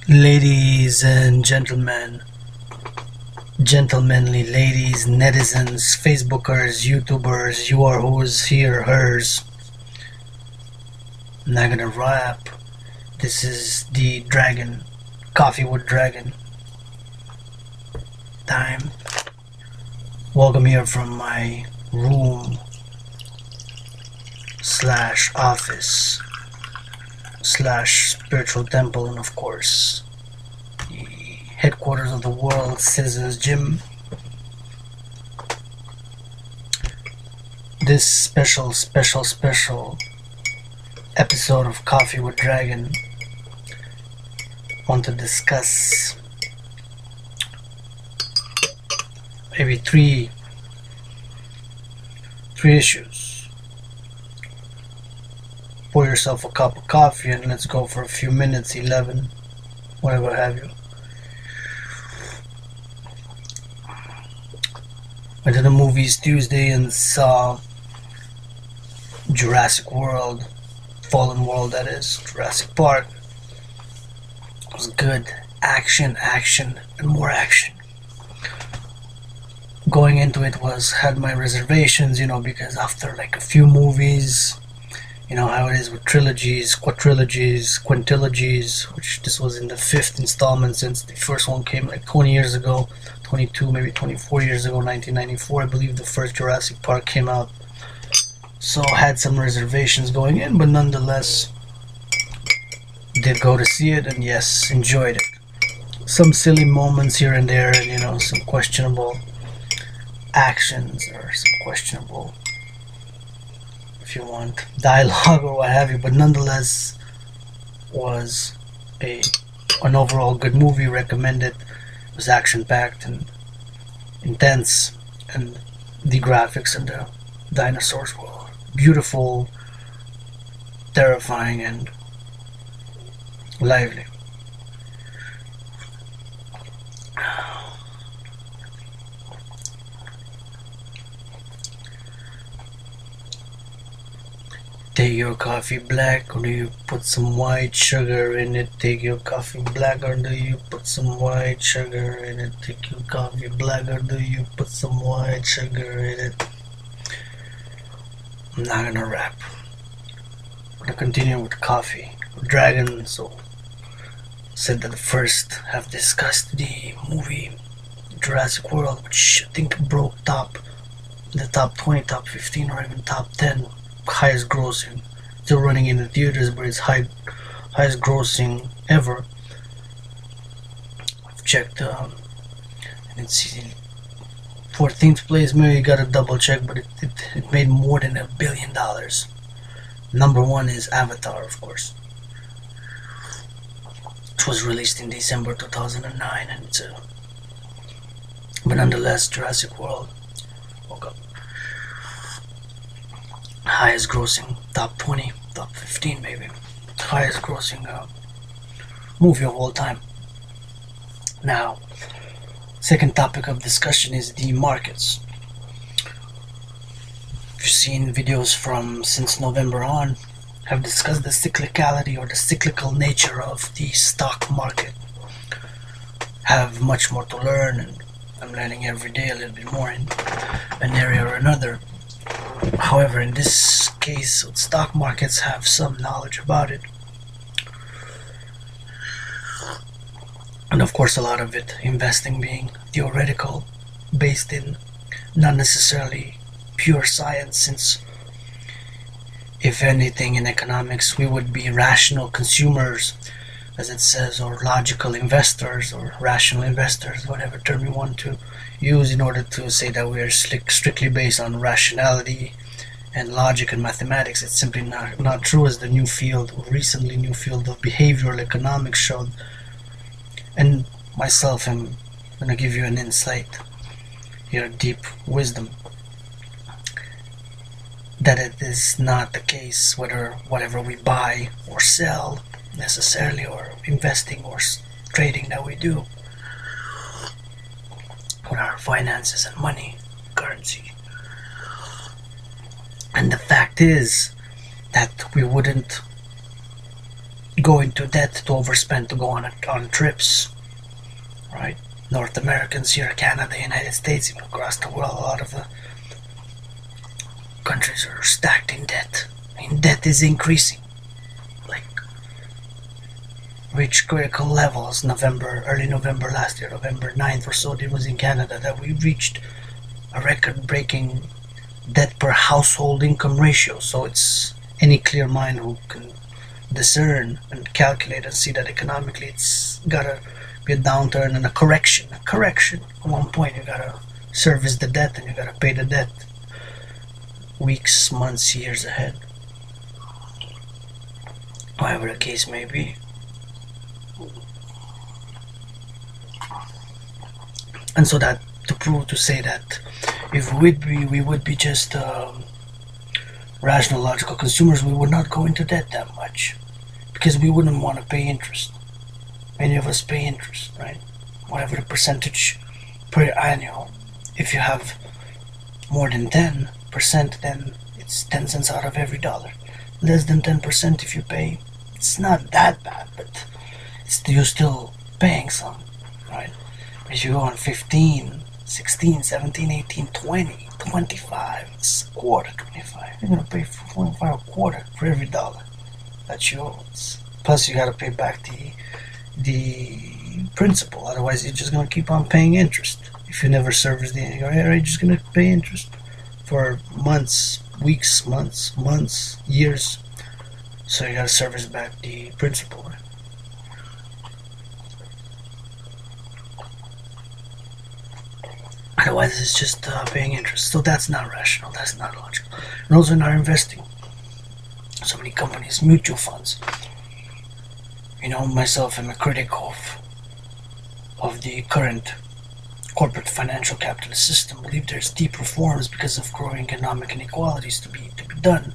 Ladies and gentlemen, gentlemanly ladies, netizens, Facebookers, YouTubers, you are who's here, hers. I'm not gonna rap. This is the Dragon, Coffee with Dragon time. Welcome here from my room slash office slash spiritual temple, and of course the headquarters of the world citizens gym. This special episode of Coffee with Dragon want to discuss maybe three issues. Pour yourself a cup of coffee and let's go for a few minutes, 11, whatever have you. Went to the movies Tuesday and saw Jurassic World, Fallen World, that is, Jurassic Park. It was good. Action, and more action. Going into it had my reservations, because after like a few movies, you know how it is with trilogies, quintilogies, which this was in the 5th installment since the first one came like 20 years ago, 22, maybe 24 years ago, 1994, I believe the first Jurassic Park came out. So I had some reservations going in, but nonetheless did go to see it, and yes, enjoyed it. Some silly moments here and there, and some questionable actions or some questionable, if you want, dialogue or what have you, but nonetheless was an overall good movie. Recommended. It was action packed and intense, and the graphics and the dinosaurs were beautiful, terrifying, and lively. Take your coffee black, or do you put some white sugar in it? Take your coffee black, or do you put some white sugar in it? Take your coffee black, or do you put some white sugar in it? I'm not gonna rap. I'm gonna continue with coffee. Dragon, so said that first have discussed the movie Jurassic World, which I think broke the top 20, top 15, or even top 10 highest grossing. Still running in the theaters, but it's highest grossing ever. I've checked, and it's in 14th place. Maybe you gotta double check, but it made more than $1 billion. Number one is Avatar, of course. It was released in December 2009, and but nonetheless, Jurassic World woke up. Highest grossing, top 20, top 15 maybe. Highest grossing movie of all time. Now, second topic of discussion is the markets. You've seen videos from since November on, have discussed the cyclicality or the cyclical nature of the stock market. Have much more to learn, and I'm learning every day a little bit more in an area or another. However, in this case, stock markets have some knowledge about it. And of course, a lot of it, investing being theoretical, based in not necessarily pure science, since if anything in economics, we would be rational consumers, as it says, or logical investors, or rational investors, whatever term you want to use in order to say that we are strictly based on rationality and logic and mathematics. It's simply not true, as the recently new field of behavioral economics showed. And myself, I'm going to give you an insight here, deep wisdom, that it is not the case whatever we buy or sell necessarily, or investing or trading that we do with our finances and money, currency. And the fact is that we wouldn't go into debt, to overspend, to go on trips, right? North Americans here, Canada, United States, even across the world, a lot of the countries are stacked in debt. And debt is increasing, like reached critical levels early November last year, November 9th or so, it was in Canada that we reached a record-breaking debt per household income ratio. So it's any clear mind who can discern and calculate and see that economically it's gotta be a downturn and a correction. At one point you gotta service the debt and you gotta pay the debt weeks, months, years ahead. However the case may be. And so that to say that if we would be just rational, logical consumers, we would not go into debt that much because we wouldn't want to pay interest. Many of us pay interest, right? Whatever the percentage per annual. If you have more than 10%, then it's 10 cents out of every dollar. Less than 10% if you pay, it's not that bad, but you're still paying some, right? If you go on 15, 16, 17, 18, 20, 25, it's a quarter, 25. You're gonna pay for 25 a quarter for every dollar that you owe. Plus you gotta pay back the principal, otherwise you're just gonna keep on paying interest. If you never service you're just gonna pay interest for months, weeks, months, years. So you gotta service back the principal. Otherwise it's just paying interest. So that's not rational, that's not logical. And also in our investing, so many companies, mutual funds. You know, myself, I'm a critic of the current corporate financial capitalist system. I believe there's deep reforms because of growing economic inequalities to be done,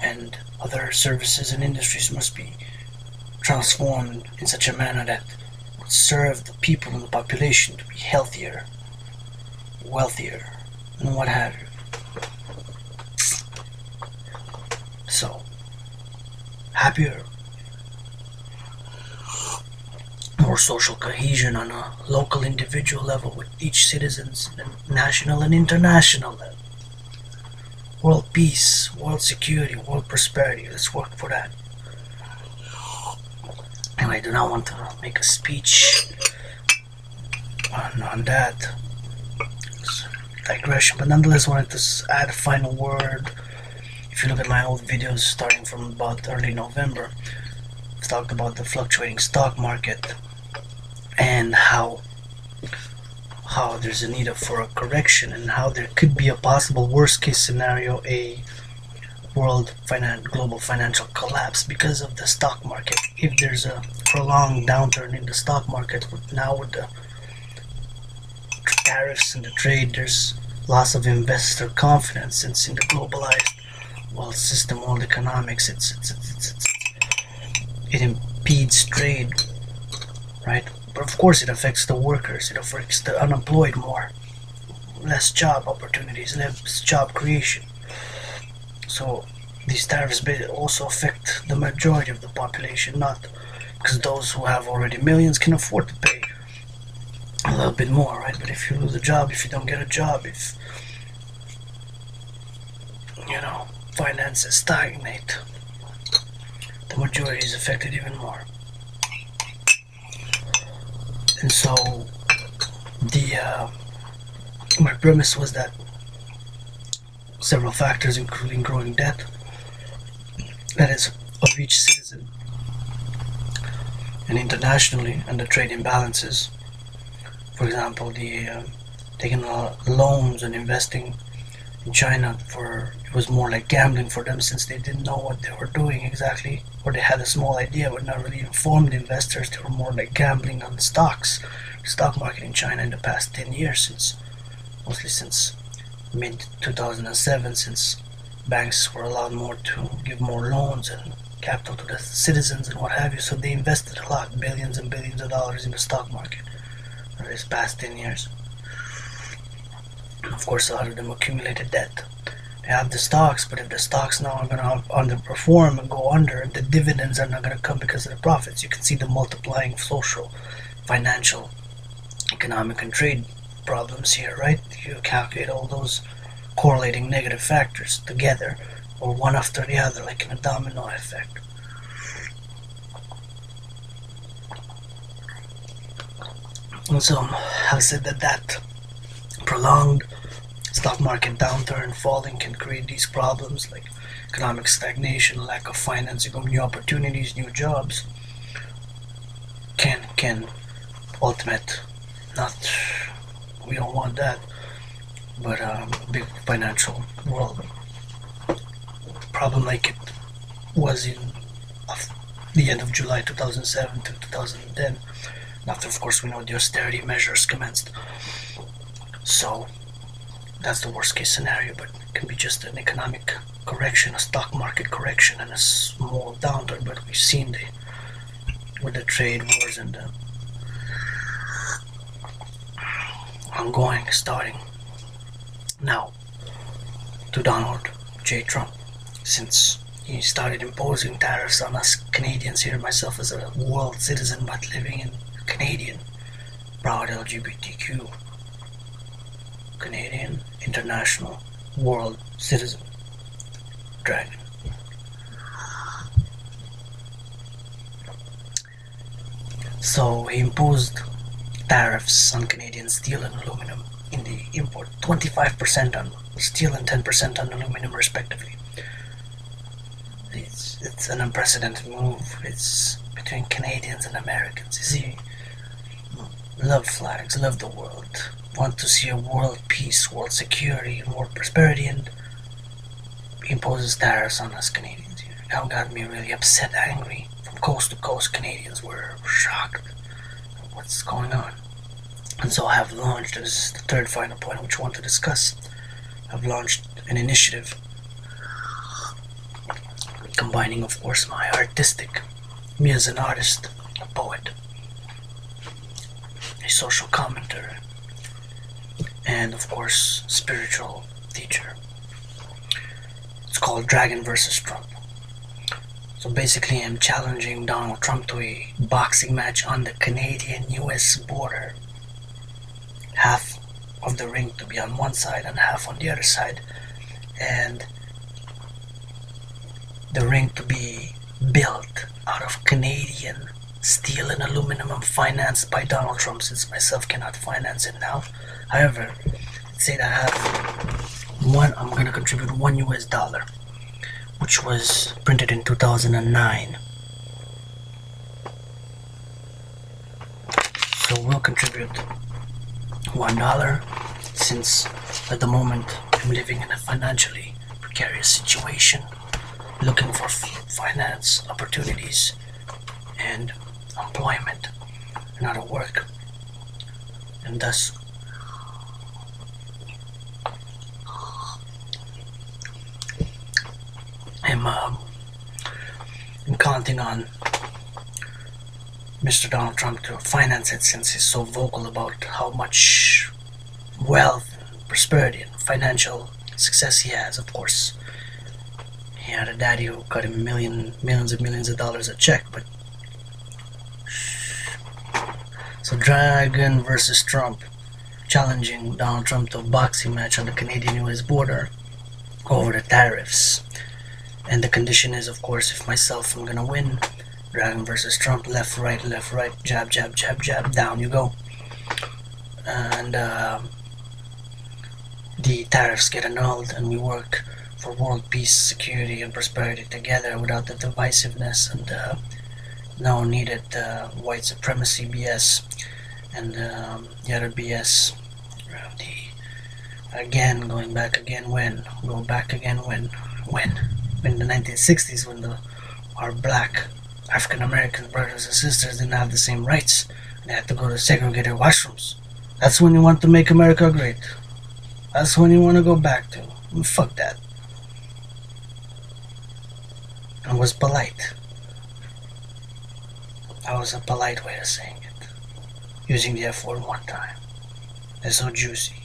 and other services and industries must be transformed in such a manner that would serve the people and the population to be healthier, wealthier, and what have you. So, happier, more social cohesion on a local individual level with each citizen's national and international level. World peace, world security, world prosperity. Let's work for that. Anyway, I do not want to make a speech on that. It's digression, but nonetheless wanted to add a final word. If you look at my old videos starting from about early November, I've talked about the fluctuating stock market and how there's a need for a correction, and how there could be a possible worst case scenario, a global financial collapse because of the stock market. If there's a prolonged downturn in the stock market, now with the tariffs and the trade, there's loss of investor confidence, since in the globalized world system, world economics, it impedes trade, right? But of course it affects the workers, it affects the unemployed more, less job opportunities, less job creation. So these tariffs also affect the majority of the population, not because those who have already millions can afford to pay a little bit more, right? But if you lose a job, if you don't get a job, if finances stagnate, the majority is affected even more. And so my premise was that several factors, including growing debt, that is, of each citizen, and internationally, and the trade imbalances. For example, taking loans and investing in China, it was more like gambling for them, since they didn't know what they were doing exactly, or they had a small idea but not really informed investors. They were more like gambling on the stock market in China in the past 10 years, mostly since mid 2007, since banks were allowed to give more loans and capital to the citizens and what have you. So they invested a lot, billions and billions of dollars in the stock market for this past 10 years. And of course, a lot of them accumulated debt. You have the stocks, but if the stocks now are going to underperform and go under, the dividends are not going to come because of the profits. You can see the multiplying social, financial, economic, and trade problems here, right? You calculate all those correlating negative factors together, or one after the other, like in a domino effect. And so I've said that prolonged stock market downturn, falling, can create these problems like economic stagnation, lack of financing of new opportunities, new jobs, can ultimate, not, we don't want that, but a big financial world problem like it was in the end of July 2007 to 2010. After, of course, we know the austerity measures commenced. So that's the worst case scenario, but it can be just an economic correction, a stock market correction, and a small downturn. But we've seen with the trade wars and the ongoing, starting now, to Donald J. Trump. Since he started imposing tariffs on us Canadians here, myself as a world citizen but living in Canadian, proud LGBTQ Canadian, international, world citizen, Dragan. So he imposed tariffs on Canadian steel and aluminum in the import, 25% on steel and 10% on aluminum respectively. It's an unprecedented move. It's between Canadians and Americans. You see, love flags, love the world, want to see a world peace, world security, and world prosperity, and imposes tariffs on us Canadians. That got me really upset, angry. From coast to coast, Canadians were shocked at what's going on. And so I have launched, this is the third final point which I want to discuss, I've launched an initiative combining, of course, my artistic, me as an artist, a poet, a social commentator, and of course, spiritual teacher. It's called Dragan vs Trump. So basically, I'm challenging Donald Trump to a boxing match on the Canadian-US border. Half of the ring to be on one side and half on the other side, and the ring to be built out of Canadian steel and aluminum and financed by Donald Trump, since myself cannot finance it now. However, let's say that I have one, I'm going to contribute $1, which was printed in 2009. So we'll contribute $1, since at the moment I'm living in a financially precarious situation, looking for finance opportunities and employment and other work, and thus I'm counting on Mr. Donald Trump to finance it, since he's so vocal about how much wealth, prosperity, and financial success he has. Of course, he had a daddy who cut him millions and millions of dollars a check, but so Dragan versus Trump, challenging Donald Trump to a boxing match on the Canadian-US border over the tariffs. And the condition is, of course, if myself, I'm gonna win, Dragan versus Trump, left, right, jab, jab, jab, jab, down you go. And the tariffs get annulled, and we work for world peace, security, and prosperity together without the divisiveness and no needed white supremacy BS and the other BS. Going back again when? Go back again when? In the 1960s, when our black African American brothers and sisters didn't have the same rights, they had to go to segregated washrooms. That's when you want to make America great. That's when you want to go back to. Fuck that. I was polite. That was a polite way of saying it. Using the F word one time. It's so juicy.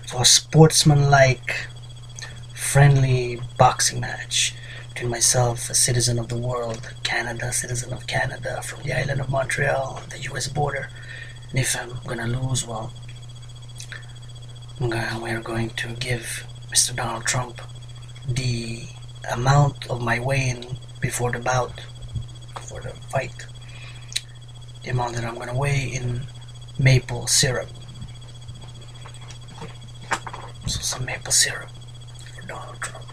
So a sportsman-like friendly boxing match between myself, a citizen of the world, Canada, citizen of Canada, from the island of Montreal, the US border. And if I'm gonna lose, well, we're going to give Mr. Donald Trump the amount of my weigh-in before the bout, before the fight, the amount that I'm gonna weigh in maple syrup. So some maple syrup for Donald Trump.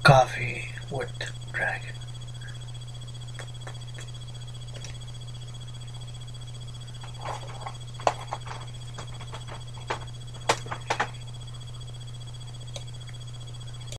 Coffee with Dragon.